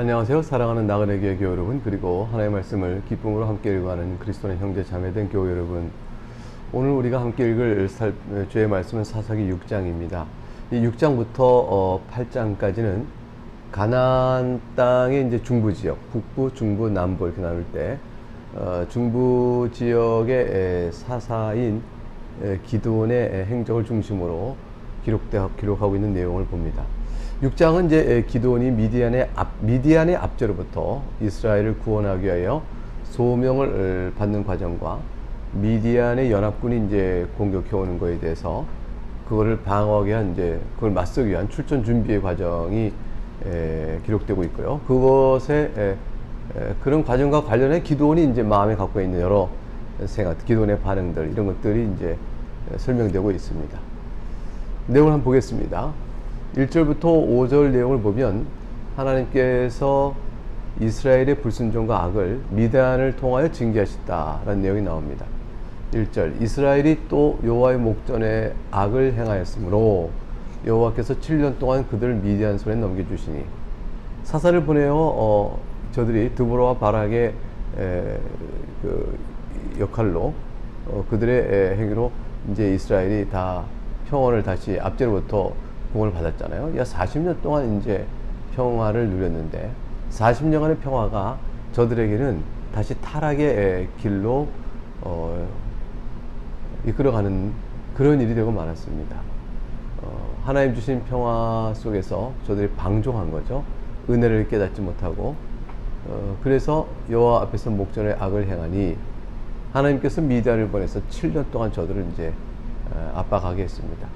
안녕하세요. 사랑하는 나그네 교회 여러분, 그리고 하나님의 말씀을 기쁨으로 함께 읽어가는 그리스도의 형제 자매된 교회 여러분, 오늘 우리가 함께 읽을 주의 말씀은 사사기 6장입니다. 이 6장부터 8장까지는 가나안 땅의 이제 중부 지역, 북부, 중부, 남부 이렇게 나눌 때 중부 지역의 사사인 기드온의 행적을 중심으로 기록하고 있는 내용을 봅니다. 6장은 이제 기드온이 미디안의 압제로부터 이스라엘을 구원하기 위하여 소명을 받는 과정과 미디안의 연합군이 이제 공격해 오는 것에 대해서 그거를 방어하기 위한 그걸 맞서기 위한 출전 준비의 과정이 기록되고 있고요. 그것에 그런 과정과 관련해 기드온이 이제 마음에 갖고 있는 여러 생각, 기드온의 반응들 이런 것들이 이제 설명되고 있습니다. 내용을 한번 보겠습니다. 1절부터 5절 내용을 보면 하나님께서 이스라엘의 불순종과 악을 미디안을 통하여 징계하셨다라는 내용이 나옵니다. 1절 이스라엘이 또 여호와의 목전에 악을 행하였으므로 여호와께서 7년 동안 그들을 미디안 손에 넘겨주시니 사사를 보내어 저들이 드보라와 바락의 그 역할로 그들의 행위로 이제 이스라엘이 다 평온을 다시 압제로부터 구원을 받았잖아요. 40년 동안 이제 평화를 누렸는데 40년간의 평화가 저들에게는 다시 타락의 길로 이끌어가는 그런 일이 되고 말았습니다. 하나님 주신 평화 속에서 저들이 방종한 거죠. 은혜를 깨닫지 못하고 그래서 여호와 앞에서 목전에 악을 행하니 하나님께서 미디안을 보내서 7년 동안 저들을 이제 압박하게 했습니다.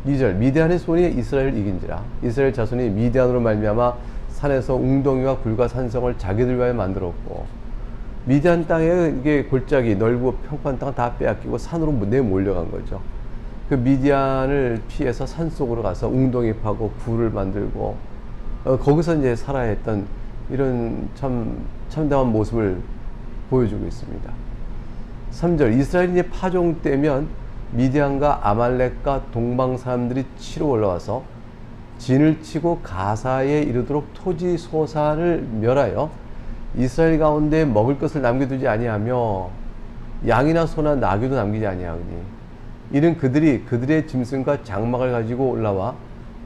2절 미디안의 손이 이스라엘을 이긴지라 이스라엘 자손이 미디안으로 말미암아 산에서 웅덩이와 굴과 산성을 자기들 위하여 만들었고 미디안 땅에 이게 골짜기 넓고 평판 땅 다 빼앗기고 산으로 내몰려간 거죠. 그 미디안을 피해서 산 속으로 가서 웅덩이 파고 굴을 만들고 거기서 이제 살아야 했던 이런 참담한 모습을 보여주고 있습니다. 3절 이스라엘이 이제 파종 때면 미디안과 아말렉과 동방 사람들이 치러 올라와서 진을 치고 가사에 이르도록 토지 소산을 멸하여 이스라엘 가운데 먹을 것을 남겨두지 아니하며 양이나 소나 나귀도 남기지 아니하니 이는 그들의 짐승과 장막을 가지고 올라와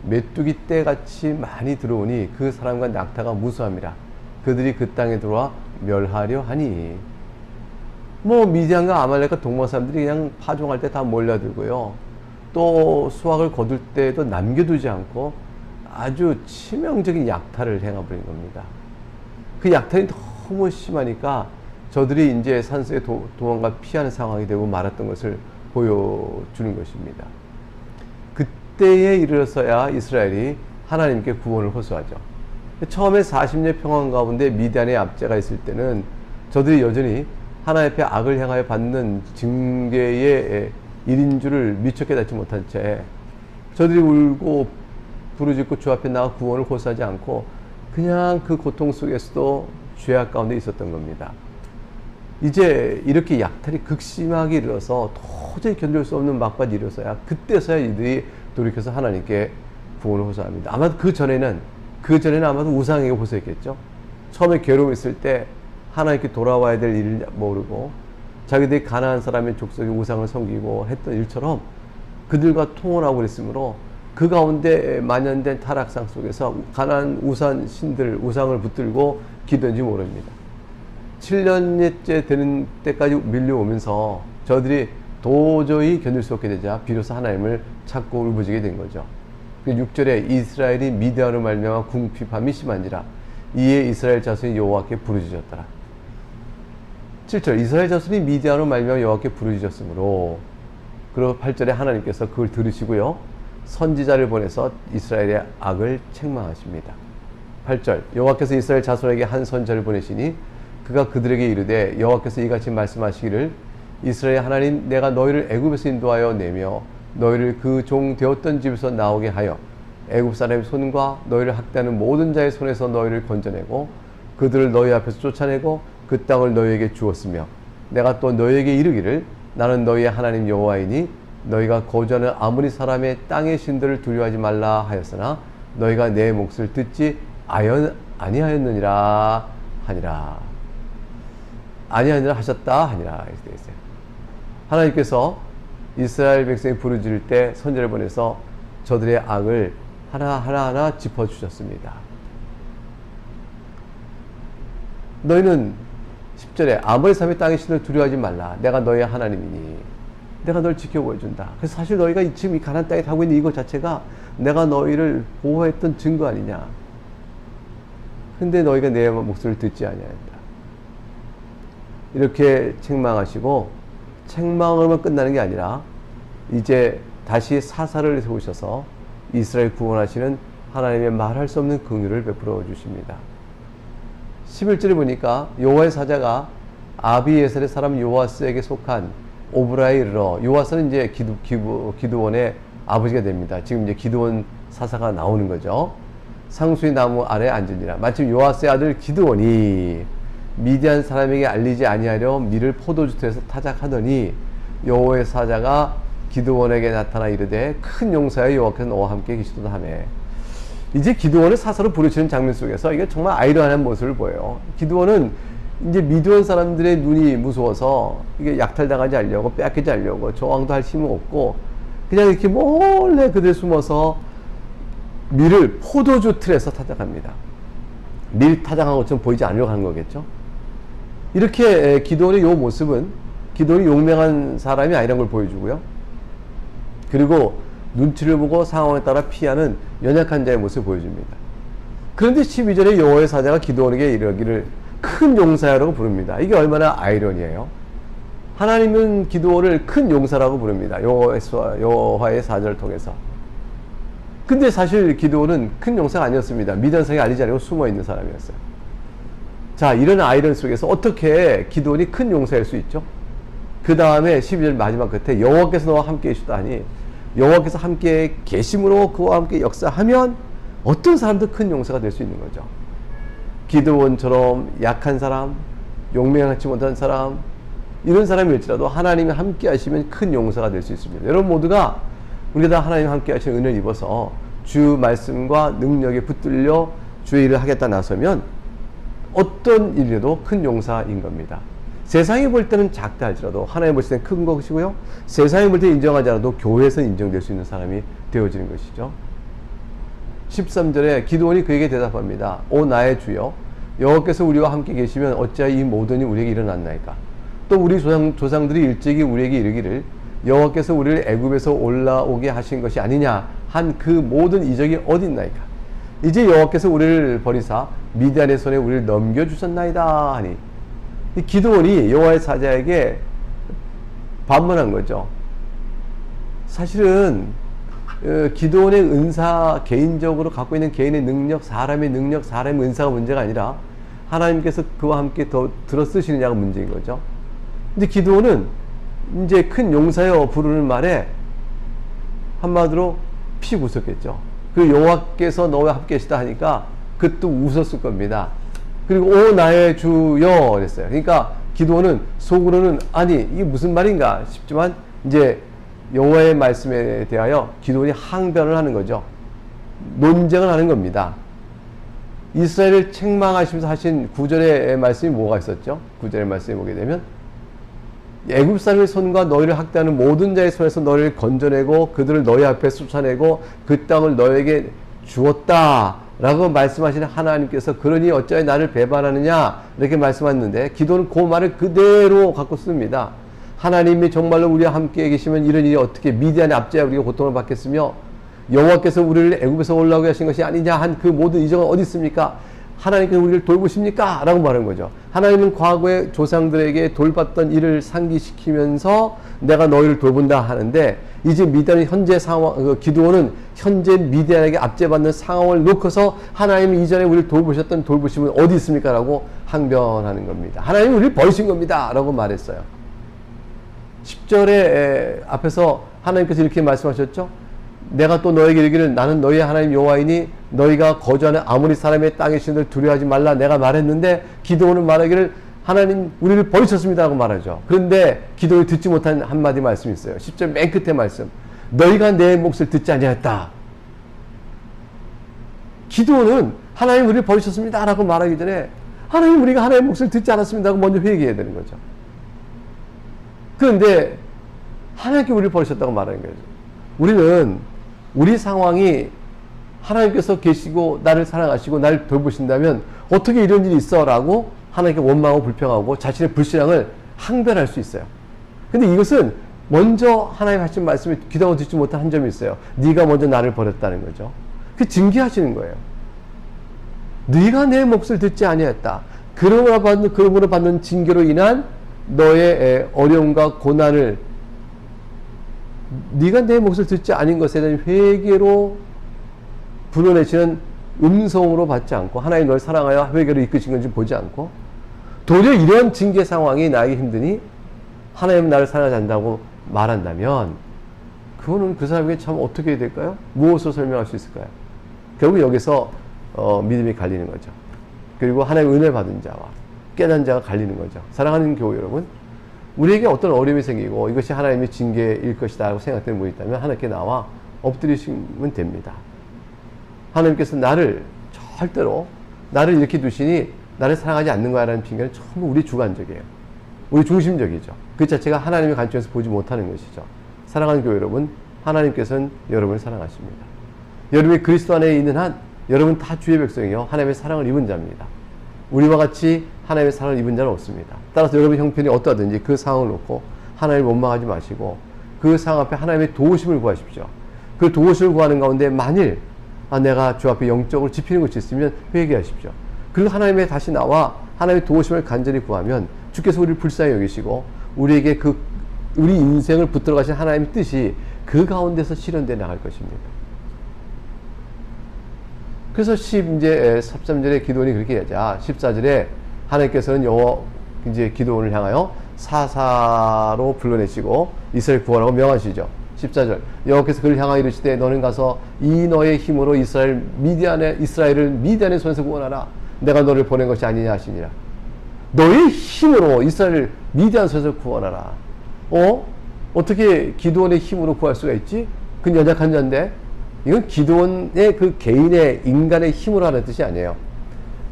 메뚜기 떼같이 많이 들어오니 그 사람과 낙타가 무수함이라 그들이 그 땅에 들어와 멸하려 하니 미디안과 아말렉과 동방 사람들이 그냥 파종할 때 다 몰려들고요. 또 수확을 거둘 때도 남겨두지 않고 아주 치명적인 약탈을 행해버린 겁니다. 그 약탈이 너무 심하니까 저들이 이제 산속에 도망가 피하는 상황이 되고 말았던 것을 보여주는 것입니다. 그때에 이르러서야 이스라엘이 하나님께 구원을 호소하죠. 처음에 40년 평안 가운데 미디안의 압제가 있을 때는 저들이 여전히 하나님 앞에 악을 행하여 받는 징계의 일인 줄을 미처 깨닫지 못한 채 저들이 울고 부르짖고 주 앞에 나가 구원을 호소하지 않고 그냥 그 고통 속에서도 죄악 가운데 있었던 겁니다. 이제 이렇게 약탈이 극심하게 이르러서 도저히 견딜 수 없는 막바지 이르러서야 그때서야 이들이 돌이켜서 하나님께 구원을 호소합니다. 아마도 그 전에는 아마도 우상에게 호소했겠죠. 처음에 괴로움 있을 때 하나님께 돌아와야 될 일을 모르고 자기들이 가나안 사람의 족속의 우상을 섬기고 했던 일처럼 그들과 통혼하고 그랬으므로 그 가운데 만연된 타락상 속에서 가나안 우상을 붙들고 기도했는지 모릅니다. 7년째 되는 때까지 밀려오면서 저들이 도저히 견딜 수 없게 되자 비로소 하나님을 찾고 울부짖게 된 거죠. 6절에 이스라엘이 미디안으로 말미암아 궁핍함이 심한지라 이에 이스라엘 자손이 여호와께 부르짖었더라. 7절 이스라엘 자손이 미디안으로 말미암아 여호와께 부르짖었으므로 그리고 8절에 하나님께서 그걸 들으시고요 선지자를 보내서 이스라엘의 악을 책망하십니다. 8절 여호와께서 이스라엘 자손에게 한 선지자를 보내시니 그가 그들에게 이르되 여호와께서 이같이 말씀하시기를 이스라엘 하나님 내가 너희를 애굽에서 인도하여 내며 너희를 그 종 되었던 집에서 나오게 하여 애굽 사람의 손과 너희를 학대하는 모든 자의 손에서 너희를 건져내고 그들을 너희 앞에서 쫓아내고 그 땅을 너희에게 주었으며 내가 또 너희에게 이르기를 나는 너희의 하나님 여호와이니 너희가 거주하는 아무리 사람의 땅의 신들을 두려워하지 말라 하였으나 너희가 내 몫을 듣지 아니하였느니라 하니라. 아니하느니라 하셨다 하니라. 이렇게 되어 있어요. 하나님께서 이스라엘 백성이 부르짖을 때 선지자를 보내서 저들의 악을 하나하나 짚어주셨습니다. 너희는 10절에 아모리 사람의 땅의 신을 두려워하지 말라. 내가 너희의 하나님이니 내가 널 지켜보여준다. 그래서 사실 너희가 지금 이 가나안 땅에 살고 있는 이것 자체가 내가 너희를 보호했던 증거 아니냐. 근데 너희가 내 목소리를 듣지 아니하였다. 이렇게 책망하시고, 책망으로만 끝나는 게 아니라 이제 다시 사사를 세우셔서 이스라엘 구원하시는 하나님의 말할 수 없는 긍휼을 베풀어 주십니다. 11절에 보니까 여호와의 사자가 아비에셀의 사람 요아스에게 속한 오브라에 이르러, 요아스는 이제 기드온의 아버지가 됩니다. 지금 이제 기드온 사사가 나오는 거죠. 상수의 나무 아래 앉으니라. 마침 요아스의 아들 기드온이 미디안 사람에게 알리지 아니하려 밀을 포도주터에서 타작하더니 여호와의 사자가 기드온에게 나타나 이르되 큰 용사여 여호와께서 너와 함께 계시도다 하며, 이제 기드온을 사사로 부르시는 장면 속에서 이게 정말 아이러니한 모습을 보여요. 기드온은 이제 미디안 사람들의 눈이 무서워서 이게 약탈당하지 않으려고, 빼앗기지 않으려고, 저항도 할 힘은 없고 그냥 이렇게 몰래 그들 숨어서 밀을 포도주 틀에서 타작합니다. 밀 타작한 것처럼 보이지 않으려고 하는 거겠죠. 이렇게 기드온의 이 모습은 기드온이 용맹한 사람이 아니라는 걸 보여주고요. 그리고 눈치를 보고 상황에 따라 피하는 연약한 자의 모습을 보여줍니다. 그런데 12절에 여호와의 사자가 기드온에게 이르기를 큰 용사라고 부릅니다. 이게 얼마나 아이러니해요. 하나님은 기드온을 큰 용사라고 부릅니다. 여호와의 사자를 통해서. 근데 사실 기드온은 큰 용사가 아니었습니다. 미디안성에 알리지 않고 숨어있는 사람이었어요. 자, 이런 아이러니 속에서 어떻게 기드온이 큰 용사일 수 있죠? 그 다음에 12절 마지막 끝에 여호와께서 너와 함께 계시다니, 여호와께서 함께 계심으로 그와 함께 역사하면 어떤 사람도 큰 용사가 될 수 있는 거죠. 기드온처럼 약한 사람, 용맹하지 못한 사람, 이런 사람일지라도 하나님이 함께 하시면 큰 용사가 될 수 있습니다. 여러분 모두가 우리가 다 하나님 함께 하시는 은혜를 입어서 주 말씀과 능력에 붙들려 주의 일을 하겠다 나서면 어떤 일이라도 큰 용사인 겁니다. 세상이 볼 때는 작다 할지라도 하나님 볼 때는 큰 것이고요. 세상이 볼 때 인정하지 않아도 교회에서 인정될 수 있는 사람이 되어지는 것이죠. 13절에 기드온이 그에게 대답합니다. 오 나의 주여, 여호와께서 우리와 함께 계시면 어찌하여 이 모든 일이 우리에게 일어났나이까. 또 우리 조상들이 일찍이 우리에게 이르기를 여호와께서 우리를 애굽에서 올라오게 하신 것이 아니냐 한 그 모든 이적이 어디 있나이까. 이제 여호와께서 우리를 버리사 미디안의 손에 우리를 넘겨주셨나이다 하니, 이 기드온이 여호와의 사자에게 반문한 거죠. 사실은 기드온의 은사, 개인적으로 갖고 있는 개인의 능력, 사람의 은사가 문제가 아니라 하나님께서 그와 함께 더 들어 쓰시느냐가 문제인 거죠. 근데 기드온은 이제 큰 용사여 부르는 말에 한마디로 픽 웃었겠죠. 그리고 여호와께서 너와 함께 계시다 하니까 그것도 웃었을 겁니다. 그리고 오 나의 주여 그랬어요. 그러니까 기드온은 속으로는 아니 이게 무슨 말인가 싶지만 이제 여호와의 말씀에 대하여 기드온이 항변을 하는 거죠. 논쟁을 하는 겁니다. 이스라엘을 책망하시면서 하신 9절의 말씀이 뭐가 있었죠? 9절의 말씀에 보게 되면 애굽 사람의 손과 너희를 학대하는 모든 자의 손에서 너희를 건져내고 그들을 너희 앞에 쫓아내고 그 땅을 너희에게 주었다 라고 말씀하시는 하나님께서 그러니 어찌하여 나를 배반하느냐 이렇게 말씀하셨는데, 기도는 그 말을 그대로 갖고 씁니다. 하나님이 정말로 우리와 함께 계시면 이런 일이 어떻게 미디안의 압제하여 우리가 고통을 받겠으며 여호와께서 우리를 애굽에서 올라오게 하신 것이 아니냐 한 그 모든 이적은 어디 있습니까? 하나님께서 우리를 돌보십니까? 라고 말하는 거죠. 하나님은 과거에 조상들에게 돌봤던 일을 상기시키면서 내가 너희를 돌본다 하는데, 이제 미디안의 현재 상황, 기드온은 현재 미디안에게 압제받는 상황을 놓고서 하나님이 이전에 우리를 돌보셨던 돌보심은 어디 있습니까? 라고 항변하는 겁니다. 하나님이 우리를 버리신 겁니다. 라고 말했어요. 10절에 앞에서 하나님께서 이렇게 말씀하셨죠. 내가 또 너에게 이르기를 나는 너희의 하나님 여호와이니 너희가 거주하는 아모리 사람의 땅의 신을 두려워하지 말라 내가 말했는데, 기드온은 말하기를 하나님 우리를 버리셨습니다 라고 말하죠. 그런데 기드온이 듣지 못한 한마디 말씀이 있어요. 10절 맨 끝에 말씀, 너희가 내 몫을 듣지 아니하였다. 기도는 하나님 우리를 버리셨습니다 라고 말하기 전에 하나님 우리가 하나님의 목소리를 듣지 않았습니다 하고 먼저 회개해야 되는 거죠. 그런데 하나님께 우리를 버리셨다고 말하는 거죠. 우리는 우리 상황이 하나님께서 계시고 나를 사랑하시고 나를 돌보신다면 어떻게 이런 일이 있어 라고 하나님께 원망하고 불평하고 자신의 불신앙을 항변할 수 있어요. 근데 이것은 먼저 하나님 하신 말씀을 귀담아 듣지 못한 한 점이 있어요. 네가 먼저 나를 버렸다는 거죠. 그 징계하시는 거예요. 네가 내 몫을 듣지 아니했다. 그러므로 받는 징계로 인한 너의 어려움과 고난을 네가 내 몫을 듣지 않은 것에 대한 회개로 불어내시는 음성으로 받지 않고 하나님 널 사랑하여 회개로 이끄신 건지 보지 않고 도리어 이런 징계 상황이 나에게 힘드니 하나님은 나를 사랑하지 않는다고 말한다면 그거는 그 사람에게 참 어떻게 해야 될까요? 무엇으로 설명할 수 있을까요? 결국 여기서 믿음이 갈리는 거죠. 그리고 하나님의 은혜 받은 자와 깨닫는 자가 갈리는 거죠. 사랑하는 교우 여러분, 우리에게 어떤 어려움이 생기고 이것이 하나님의 징계일 것이다 라고 생각되는 분이 있다면 하나님께 나와 엎드리시면 됩니다. 하나님께서 나를 절대로 나를 이렇게 두시니 나를 사랑하지 않는 거야 라는 핑계는 전부 우리 주관적이에요. 우리 중심적이죠. 그 자체가 하나님의 관점에서 보지 못하는 것이죠. 사랑하는 교회 여러분, 하나님께서는 여러분을 사랑하십니다. 여러분이 그리스도 안에 있는 한 여러분 다 주의 백성이요 하나님의 사랑을 입은 자입니다. 우리와 같이 하나님의 사랑을 입은 자는 없습니다. 따라서 여러분 형편이 어떠하든지 그 상황을 놓고 하나님을 원망하지 마시고 그 상황 앞에 하나님의 도우심을 구하십시오. 그 도우심을 구하는 가운데 만일 내가 주 앞에 영적으로 짚히는 것이 있으면 회개하십시오. 그리고 하나님의 다시 나와 하나님의 도우심을 간절히 구하면 주께서 우리를 불쌍히 여기시고 우리에게 우리 인생을 붙들어 가신 하나님의 뜻이 그 가운데서 실현되어 나갈 것입니다. 그래서 13절에 기도원이 그렇게 하자. 14절에 하나님께서는 이제 기도원을 향하여 사사로 불러내시고 이스라엘 구원하고 명하시죠. 14절 여호와께서 그를 향하여 이르시되 너는 가서 이 너의 힘으로 이스라엘을 미디안의 손에서 구원하라. 내가 너를 보낸 것이 아니냐 하시니라. 너의 힘으로 이스라엘을 미디안 손에서 구원하라. 어떻게 기도원의 힘으로 구할 수가 있지? 그건 연약한 자인데 이건 기도원의 그 개인의 인간의 힘으로 하는 뜻이 아니에요.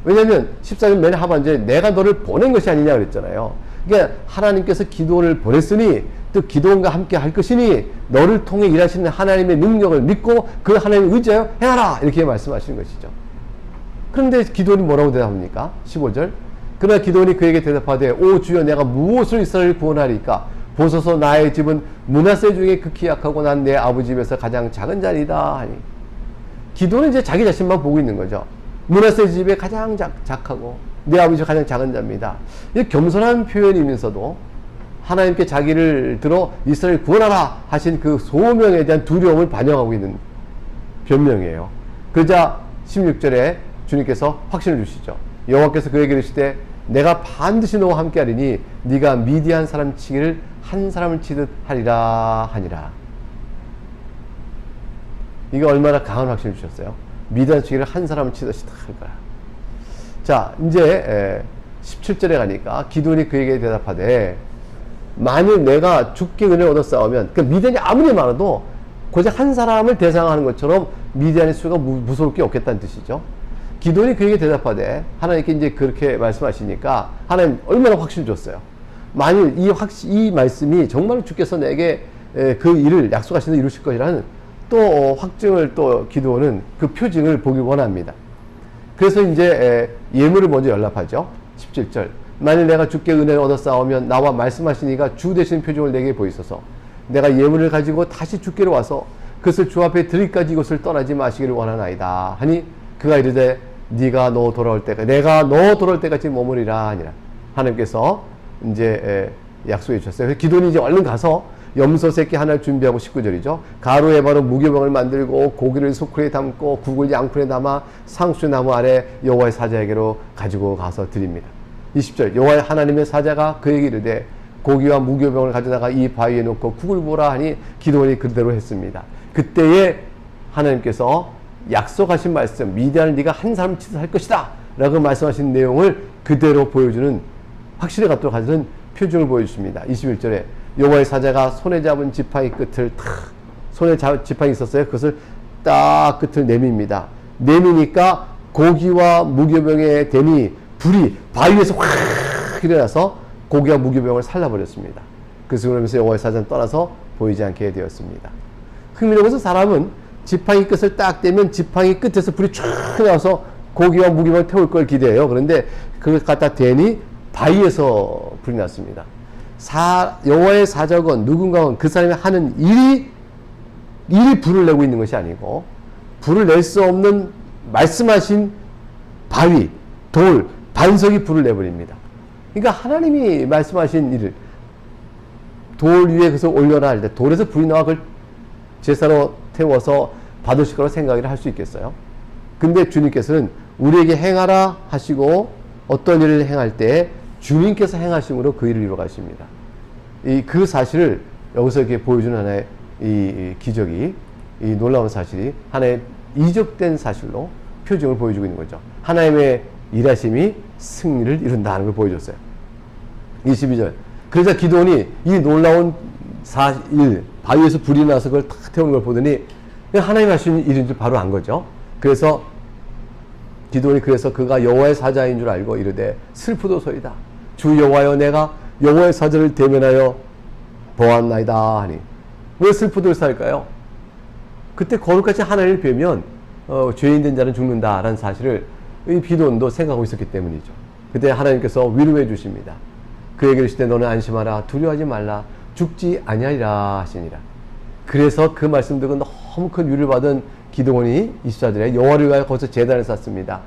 왜냐하면 14절 맨 하반절에 내가 너를 보낸 것이 아니냐 그랬잖아요. 그러니까 하나님께서 기도원을 보냈으니 또 기도원과 함께 할 것이니 너를 통해 일하시는 하나님의 능력을 믿고 그 하나님을 의지하여 행하라 이렇게 말씀하시는 것이죠. 그런데 기도원이 뭐라고 대답합니까? 15절 그러나 기도원이 그에게 대답하되 오 주여 내가 무엇을 이스라엘을 구원하리까? 보소서 나의 집은 므낫세 중에 극히 약하고 난 내 아버지 집에서 가장 작은 자리이다 하니 기도는 이제 자기 자신만 보고 있는 거죠. 므낫세 집에 가장 작하고 내 아버지가 가장 작은 자입니다. 이 겸손한 표현이면서도 하나님께 자기를 들어 이스라엘 구원하라 하신 그 소명에 대한 두려움을 반영하고 있는 변명이에요. 그러자 16절에 주님께서 확신을 주시죠. 여호와께서 그에게 이르시되 내가 반드시 너와 함께하리니 네가 미디안 사람 치기를 한 사람을 치듯 하리라 하니라. 이게 얼마나 강한 확신을 주셨어요. 미디안 치기를 한 사람을 치듯이 할 거야. 자 이제 17절에 가니까 기드온이 그에게 대답하되 만일 내가 주께 은혜를 얻어 싸우면 그러니까 미디안이 아무리 많아도 고작 한 사람을 대상하는 것처럼 미디안의 수가 무서울 게 없겠다는 뜻이죠. 기드온이 그에게 대답하되 하나님께 이제 그렇게 말씀하시니까 하나님 얼마나 확신을 줬어요. 만일 이 말씀이 정말 주께서 내게 그 일을 약속하신 대로 이루실 것이라는 또 확증을 또 기드온은 그 표징을 보길 원합니다. 그래서 이제 예물을 먼저 연락하죠. 17절 만일 내가 주께 은혜를 얻어 싸우면 나와 말씀하시니가 주 되신 표징을 내게 보이소서. 내가 예물을 가지고 다시 주께로 와서 그것을 주 앞에 드릴까지 이곳을 떠나지 마시기를 원하나이다 하니 그가 이르되 내가 너 돌아올 때까지 머무리라 하니라. 하나님께서 이제 약속해 주셨어요. 그래서 기도는 이제 얼른 가서 염소 새끼 하나를 준비하고 19절이죠. 가루에 바로 무교병을 만들고 고기를 소쿠리에 담고 국을 양푼에 담아 상수나무 아래 여호와의 사자에게로 가지고 가서 드립니다. 20절 여호와의 하나님의 사자가 그에게 이르되 고기와 무교병을 가져다가 이 바위에 놓고 국을 부으라 하니 기도원이 그대로 했습니다. 그때에 하나님께서 약속하신 말씀 미디안을 네가 한 사람 치듯 할 것이다 라고 말씀하신 내용을 그대로 보여주는 확실히 갖도록 하는 표징을 보여주십니다. 21절에 여호와의 사자가 손에 잡은 지팡이 끝을 손에 지팡이 있었어요. 그것을 딱 끝을 내밉니다. 내미니까 고기와 무교병의 댐이 불이 바위에서 확 일어나서 고기와 무교병을 살라버렸습니다. 그러면서 여호와의 사자는 떠나서 보이지 않게 되었습니다. 흥미로운 것은 사람은 지팡이 끝을 딱 떼면 지팡이 끝에서 불이 쫙 나와서 고기와 무교병을 태울 걸 기대해요. 그런데 그걸 갖다 대니 바위에서 불이 났습니다. 여호와의 사자건 누군가건 그 사람이 하는 일이 불을 내고 있는 것이 아니고 불을 낼 수 없는 말씀하신 바위, 돌, 반석이 불을 내버립니다. 그러니까 하나님이 말씀하신 일을 돌 위에 그것을 올려라 할 때 돌에서 불이 나와 그걸 제사로 태워서 받으실 거라고 생각을 할 수 있겠어요? 근데 주님께서는 우리에게 행하라 하시고 어떤 일을 행할 때 주님께서 행하심으로 그 일을 이루어 가십니다. 그 사실을 여기서 이렇게 보여주는 하나의 이 기적이, 이 놀라운 사실이 하나의 이적된 사실로 표징을 보여주고 있는 거죠. 하나님의 일하심이 승리를 이룬다는 걸 보여줬어요. 22절. 그러자 기드온이 이 놀라운 일, 바위에서 불이 나서 그걸 탁 태우는 걸 보더니 하나님 하신 일인 줄 바로 안 거죠. 그래서 기드온이 그가 여호와의 사자인 줄 알고 이르되 슬프도소이다. 주 여호와여 내가 여호와의 사자를 대면하여 보았나이다 하니. 왜 슬프도소일까요? 그때 거룩하신 하나님을 뵈면 죄인된 자는 죽는다라는 사실을 이 기드온도 생각하고 있었기 때문이죠. 그때 하나님께서 위로해 주십니다. 그에게 이르시되 너는 안심하라 두려워하지 말라 죽지 아니하리라 하시니라. 그래서 그 말씀 듣고 너무 큰 위로를 받은 기드온이 24절에 여호와를 위하여 거기서 제단을 쌓습니다.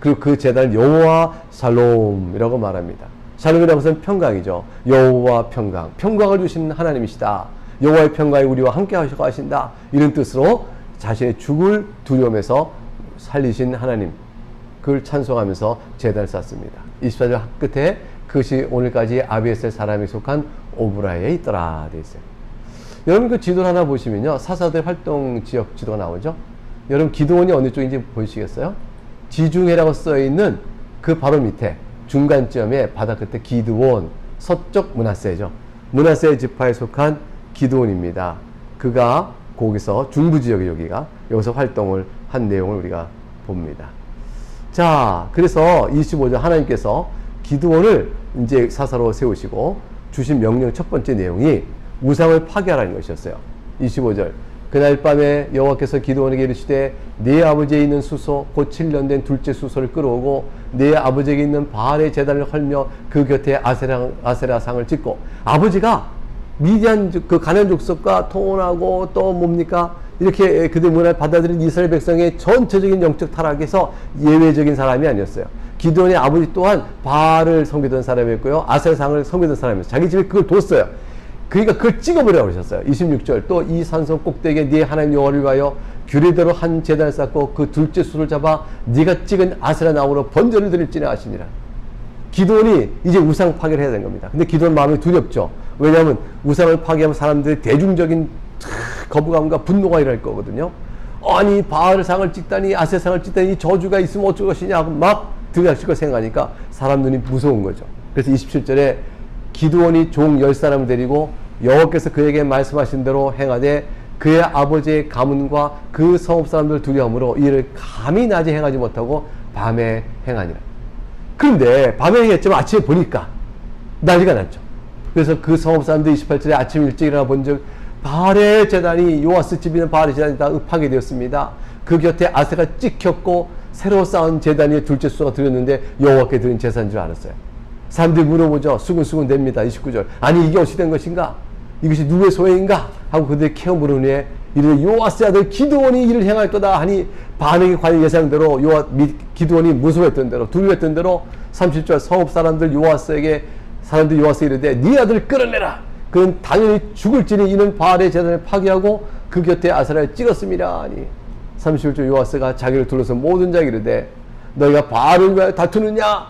그리고 그 제단을 여호와 샬롬이라고 말합니다. 샬롬이라는 것은 평강이죠. 여호와 평강, 평강을 주시는 하나님이시다. 여호와의 평강이 우리와 함께 하신다. 이런 뜻으로 자신의 죽을 두려움에서 살리신 하나님, 그걸 찬송하면서 제단을 쌓습니다. 24절 끝에 그것이 오늘까지 아비에셀 사람이 속한 오브라에 있더라 되어 있어요. 여러분 그 지도를 하나 보시면요, 사사들 활동 지역 지도가 나오죠. 여러분 기드온이 어느 쪽인지 보이시겠어요? 지중해라고 써 있는 그 바로 밑에 중간점에 바다 끝에 기드온, 서쪽 므낫세죠. 므낫세 지파에 속한 기드온입니다. 그가 거기서 중부 지역의 여기서 활동을 한 내용을 우리가 봅니다. 자, 그래서 25절 하나님께서 기드온을 이제 사사로 세우시고 주신 명령 첫 번째 내용이 우상을 파괴하라는 것이었어요. 25절. 그날 밤에 여호와께서 기드온에게 이르시되 네 아버지에 있는 수소 곧 7년 된 둘째 수소를 끌어오고 네 아버지에게 있는 바알의 제단을 헐며 그 곁에 아세라상을 짓고, 아버지가 미디안 그 가나안 족속과 통혼하고 또 뭡니까 이렇게 그들 문화를 받아들인 이스라엘 백성의 전체적인 영적 타락에서 예외적인 사람이 아니었어요. 기드온의 아버지 또한 바알을 섬기던 사람이었고요, 아세라상을 섬기던 사람이었어요. 자기 집에 그걸 뒀어요. 그러니까 그걸 찍어버리라고 그러셨어요. 26절. 또 이 산성 꼭대기에 네 하나님 여호와를 위하여 규례대로 한 제단을 쌓고 그 둘째 수를 잡아 네가 찍은 아세라 나무로 번제를 드릴지나 하시니라. 기드온이 이제 우상 파괴를 해야 되는 겁니다. 근데 기드온 마음이 두렵죠. 왜냐하면 우상을 파괴하면 사람들의 대중적인 거부감과 분노가 일어날 거거든요. 아니 바알상을 찍다니 아세상을 찍다니 저주가 있으면 어쩔 것이냐 하고 막 들이닥칠 거 생각하니까 사람 눈이 무서운 거죠. 그래서 27절에 기드온이 종 10사람을 데리고 여호와께서 그에게 말씀하신 대로 행하되 그의 아버지의 가문과 그 성읍 사람들 두려움으로 이를 감히 낮에 행하지 못하고 밤에 행하니라. 그런데 밤에 행했지만 아침에 보니까 난리가 났죠. 그래서 그 성읍 사람들 28절에 아침 일찍 일어나 본즉 바알의 제단이, 요아스 집에 있는 바알의 제단이 다 읍하게 되었습니다. 그 곁에 아세가 찍혔고 새로 쌓은 제단이 둘째 수가 드렸는데 여호와께 드린 제사인 줄 알았어요. 사람들이 물어보죠. 수군수군 됩니다. 29절. 아니 이게 어찌 된 것인가? 이것이 누구의 소행인가? 하고 그들이 캐어 물은 후에 이르되 요아스의 아들 기드온이 이를 행할 거다 하니 반응이 과연 예상대로 기드온이 무서워했던 대로 두려워했던 대로 30절 성읍 사람들 요아스에게 이르되 네 아들을 끌어내라. 그는 당연히 죽을지니 이는 바알의 제단을 파괴하고 그 곁에 아세라를 찍었습니다 하니 31절 요아스가 자기를 둘러서 모든 자에게 이르되 너희가 바알을 위하여 다투느냐?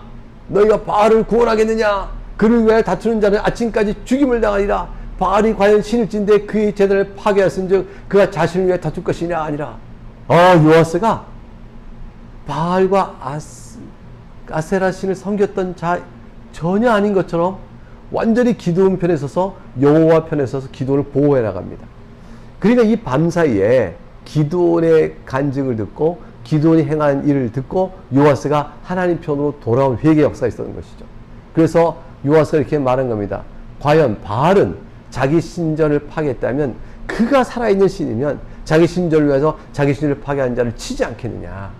너희가 바알을 구원하겠느냐? 그를 위하여 다투는 자는 아침까지 죽임을 당하리라. 바알이 과연 신일진데 그의 제단을 파괴하신즉 그가 자신을 위해 다툴 것이냐 아니라. 요아스가 바알과 아세라 신을 섬겼던 자 전혀 아닌 것처럼 완전히 기드온 편에 서서 여호와 편에 서서 기드온을 보호해 나갑니다. 그러니까 이 밤사이에 기드온의 간증을 듣고 기드온이 행한 일을 듣고 요아스가 하나님 편으로 돌아온 회개 역사가 있었던 것이죠. 그래서 요아스가 이렇게 말한 겁니다. 과연 바알은 자기 신전을 파괴했다면 그가 살아있는 신이면 자기 신전을 위해서 자기 신전을 파괴한 자를 치지 않겠느냐.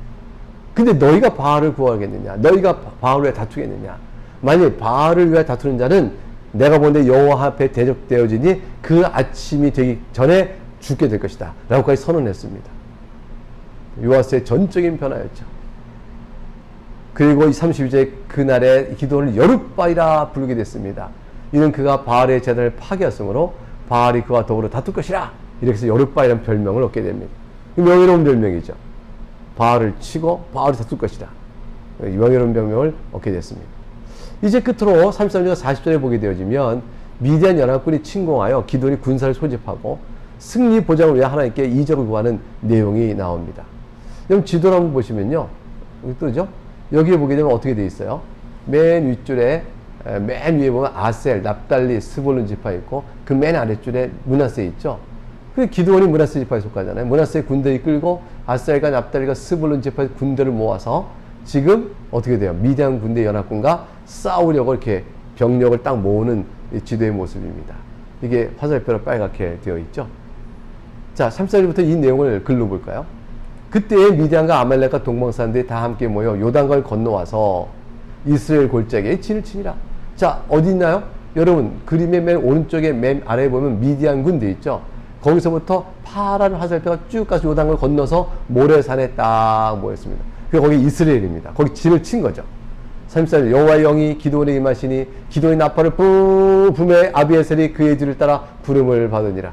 근데 너희가 바알을 구하겠느냐? 너희가 바알을 위해 다투겠느냐? 만약 바알을 위해 다투는 자는 내가 본데 여호와 앞에 대적되어지니 그 아침이 되기 전에 죽게 될 것이다 라고까지 선언했습니다. 요아스의 전적인 변화였죠. 그리고 32절에 그날에 기도를 여룻바알이라 부르게 됐습니다. 이는 그가 바알의 제단을 파괴했으므로 바알이 그와 더불어 다툴 것이라 이렇게 해서 여룻바알이라는 별명을 얻게 됩니다. 명예로운 별명이죠. 바알을 치고 바알이 다툴 것이라 명예로운 별명을 얻게 됐습니다. 이제 끝으로 33절과 40절에 보게 되어지면 미디안 연합군이 침공하여 기드온이 군사를 소집하고 승리 보장을 위해 하나님께 이적을 구하는 내용이 나옵니다. 그럼 지도를 한번 보시면요. 여기 뜨죠? 여기에 보게 되면 어떻게 되어 있어요? 맨 윗줄에 맨 위에 보면 아셀, 납달리, 스볼론 지파 있고 그 맨 아랫줄에 므낫세 있죠? 그 기드온이 므낫세 지파에 속하잖아요. 므낫세 군대를 끌고 아셀과 납달리가 스볼론 지파의 군대를 모아서 지금 어떻게 돼요? 미디안 군대 연합군과 싸우려고 이렇게 병력을 딱 모으는 지도의 모습입니다. 이게 화살표로 빨갛게 되어 있죠. 자, 34절부터 이 내용을 글로 볼까요? 그때에 미디안과 아말렉과 동방사람들이 다 함께 모여 요단강을 건너와서 이스라엘 골짜기에 진을 치니라. 자, 어디 있나요? 여러분, 그림의 맨 오른쪽에 맨 아래에 보면 미디안 군대 있죠? 거기서부터 파란 화살표가 쭉 가서 요단강을 건너서 모래산에 딱 모였습니다. 그리고 거기 이스라엘입니다. 거기 진을 친 거죠. 34절 여호와의 영이 기드온에게 임하시니 기드온이 나팔을 뿌 부매 아비에셀이 그의 뒤를 따라 부름을 받으니라.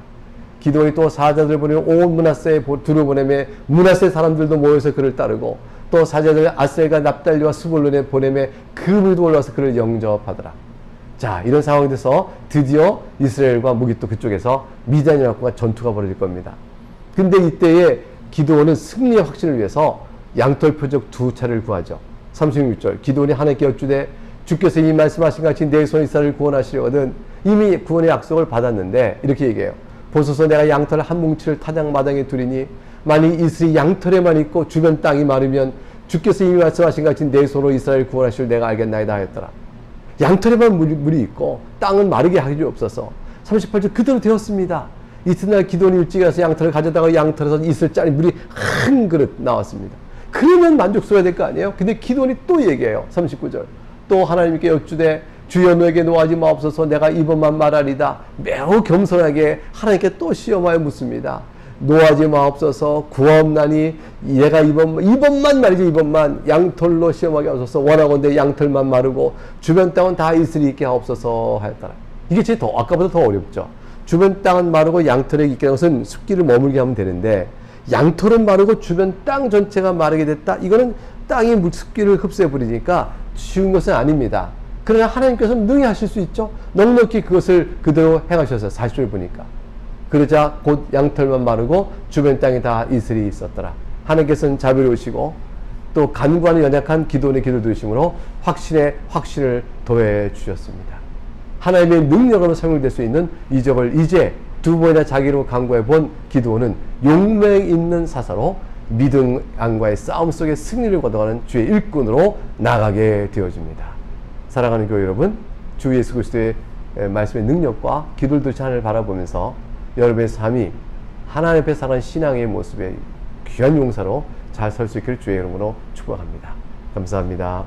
기드온이 또 사자들 보내며 온 므낫세에 두루 보내매 므낫세 사람들도 모여서 그를 따르고 또 사자들 아셀과 납달리와 스볼론에 보내매 그물도 올라와서 그를 영접하더라. 자, 이런 상황이 돼서 드디어 이스라엘과 무기또 그쪽에서 미디안 연합군과 전투가 벌어질 겁니다. 근데 이때에 기드온은 승리의 확신을 위해서 양털 표적 2차를 구하죠. 36절 기드온이 하나님께 여쭈되 주께서 이미 말씀하신 같이 내 손 이스라엘을 구원하시려거든 이미 구원의 약속을 받았는데 이렇게 얘기해요. 보소서 내가 양털 한 뭉치를 타작마당에 두리니 만일 이슬이 양털에만 있고 주변 땅이 마르면 주께서 이미 말씀하신 같이 내 손으로 이스라엘을 구원하실 내가 알겠나이다 하였더라. 양털에만 물이 있고 땅은 마르게 하기 없어서 38절 그대로 되었습니다. 이튿날 기드온이 일찍 와서 양털을 가져다가 양털에서 이슬짜리 물이 한 그릇 나왔습니다. 그러면 만족스러워야 될 거 아니에요? 근데 기드온이 또 얘기해요. 39절 또 하나님께 여쭈되 주여 너에게 노하지 마옵소서 내가 이번만 말하리다. 매우 겸손하게 하나님께 또 시험하여 묻습니다. 노하지 마옵소서 구하옵나니 얘가 이번만 말이죠. 이번만 양털로 시험하게 하옵소서 원하건대 양털만 마르고 주변 땅은 다 이슬이 있게 하옵소서 하였더라. 이게 제 아까보다 더 어렵죠. 주변 땅은 마르고 양털에 있게 하는 것은 습기를 머물게 하면 되는데 양털은 마르고 주변 땅 전체가 마르게 됐다. 이거는 땅이 습기를 흡수해 버리니까 쉬운 것은 아닙니다. 그러나 하나님께서는 능히 하실 수 있죠. 넉넉히 그것을 그대로 행하셔서 40절 보니까 그러자 곧 양털만 마르고 주변 땅에 다 이슬이 있었더라. 하나님께서는 자비로우시고 또 간구하는 연약한 기도원의 기도 들으심으로 확신을 더해 주셨습니다. 하나님의 능력으로 사용될 수 있는 이적을 이제 두 번이나 자기로 간구해 본 기드온은 용맹 있는 사사로 미드안과의 싸움 속에 승리를 거둬가는 주의 일꾼으로 나가게 되어집니다. 사랑하는 교회 여러분, 주 예수 그리스도의 말씀의 능력과 기도를 드시 하나님을 바라보면서 여러분의 삶이 하나님 앞에 살아가는 신앙의 모습에 귀한 용사로 잘 설 수 있기를 주의 이름으로 축복합니다. 감사합니다.